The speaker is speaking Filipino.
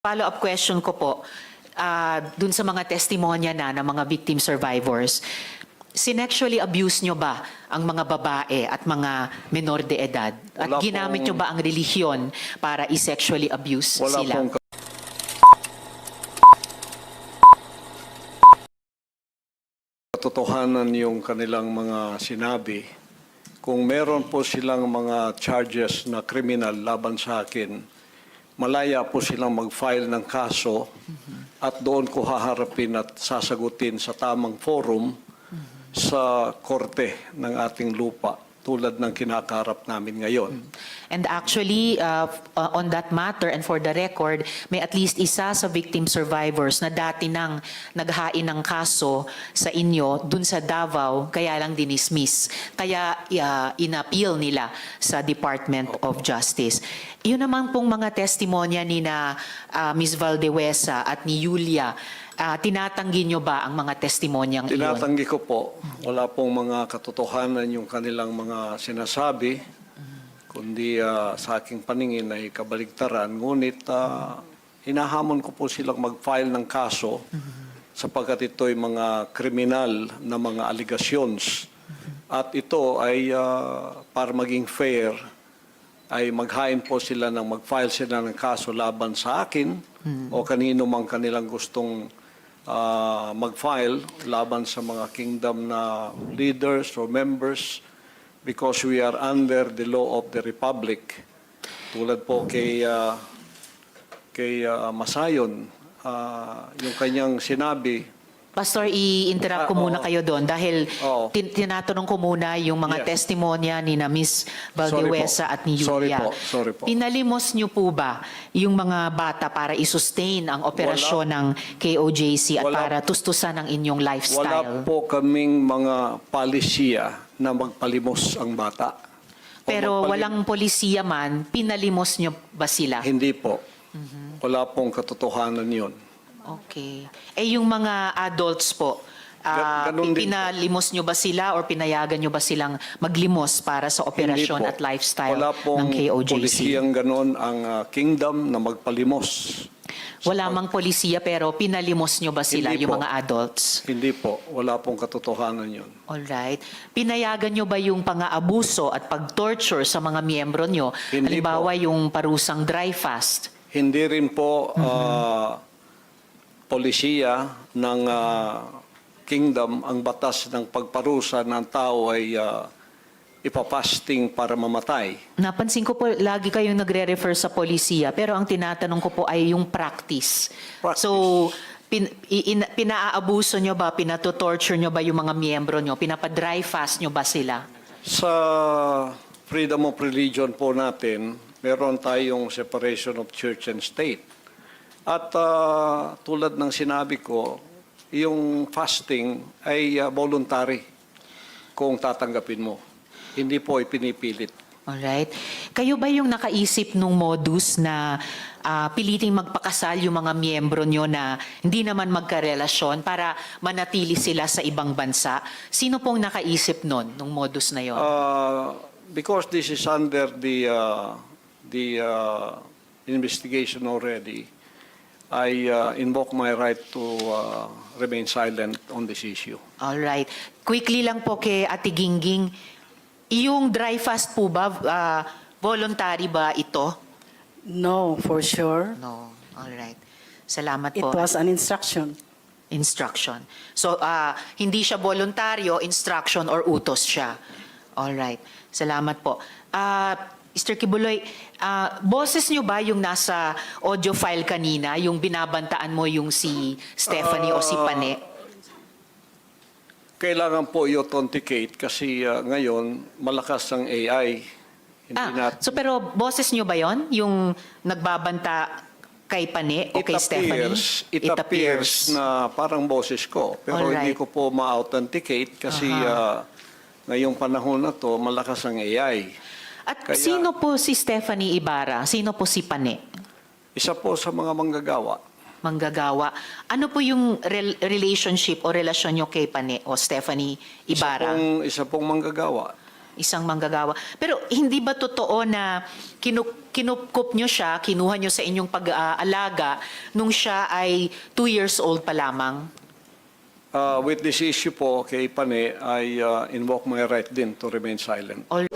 Follow-up question ko po, dun sa mga testimonya na ng mga victim survivors, sinexually abuse nyo ba ang mga babae at mga menor de edad? At Wala ginamit nyo ba ang relihiyon para i-sexually abuse Wala sila? pong katotohanan yung kanilang mga sinabi. Kung meron po silang mga charges na kriminal laban sa akin, malaya po silang mag-file ng kaso at doon ko haharapin at sasagutin sa tamang forum sa korte ng ating lupa tulad ng kinakaharap namin ngayon. And actually, on that matter and for the record, may at least isa sa victim survivors na dati nang naghain ng kaso sa inyo dun sa Davao, kaya lang dinismiss. Kaya inappeal nila sa Department of Justice. Yun naman pong mga testimonya ni na Ms. Valdewesa at ni Yulia, tinatanggi nyo ba ang mga testimonyang iyon? Tinatanggi ko po. Wala pong mga katotohanan yung kanilang mga sinasabi, kundi sa aking paningin ay kabaligtaran. Ngunit hinahamon ko po silang mag-file ng kaso sapagkat ito ay mga kriminal na mga allegations. At ito ay para maging fair, ay maghain po sila ng mag-file sila ng kaso laban sa akin o kanino mang kanilang gustong mag-file laban sa mga kingdom na leaders or members because we are under the law of the Republic. Tulad po kay Masayon, yung kanyang sinabi. Pastor, i-interrupt ko muna kayo doon dahil tinatanong ko muna yung mga testimonya ni na Ms. Valdewesa at ni Yulia. Sorry po. Pinalimos niyo po ba yung mga bata para i-sustain ang operasyon ng KOJC at para tustusan ang inyong lifestyle? Wala po kaming mga palisiya na magpalimos ang bata. Pero walang polisiya man, pinalimos niyo ba sila? Hindi po. Wala pong katotohanan yun. Okay. yung mga adults po, Ganun din pinalimos nyo ba sila or pinayagan nyo ba silang maglimos para sa operasyon at lifestyle ng KOJC? Wala pong polisiyang ganon ang kingdom na magpalimos. Wala mang polisiya pero pinalimos nyo ba sila, Hindi yung po. mga adults? Hindi po. Wala pong katotohanan yun. Alright. Pinayagan nyo ba yung pang-aabuso at pag-torture sa mga miyembro nyo? Hindi Halimbawa yung parusang dry fast? Hindi rin po polisiya ng kingdom ang batas ng pagparusa ng tao ay ipapasting para mamatay. Napansin ko po, lagi kayong nagre-refer sa polisiya, pero ang tinatanong ko po ay yung practice. So, pinaabuso nyo ba, pinatotorture nyo ba yung mga miyembro nyo? Pinapa-dry fast nyo ba sila? Sa freedom of religion po natin, meron tayong separation of church and state. At tulad ng sinabi ko, yung fasting ay voluntary kung tatanggapin mo. Hindi po ipinipilit. Alright. Kayo ba yung nakaisip nung modus na piliting magpakasal yung mga miyembro nyo na hindi naman magkarelasyon para manatili sila sa ibang bansa? Sino pong nakaisip nun, nung modus na yon? Because this is under the investigation already, I invoke my right to remain silent on this issue. Alright. Quickly lang po kay Ate Gingging, yung dry fast po ba, voluntary ba ito? No, for sure. No. Alright. Salamat It po. was an instruction. Instruction. So, hindi siya voluntaryo, instruction or utos siya. Alright. Salamat po. Mr. Kibuloy, boses nyo ba yung nasa audio file kanina, yung binabantaan mo yung si Stephanie o si Pane? Kailangan po i-authenticate kasi ngayon malakas ang AI. So pero boses nyo ba yon yung nagbabanta kay Pane o kay Stephanie? It appears na parang boses ko. Pero hindi ko po ma-authenticate kasi ngayong panahon na to malakas ang AI. At sino po si Stephanie Ibarra? Sino po si Pane? Isa po sa mga manggagawa. Manggagawa. Ano po yung relationship o relasyon nyo kay Pane o Stephanie Ibarra? Isa pong manggagawa. isang manggagawa. Pero hindi ba totoo na kinupkup nyo siya, kinuha nyo sa inyong pag-aalaga nung siya ay 2 years old pa lamang? With this issue po kay Pane, I invoke my right din to remain silent. All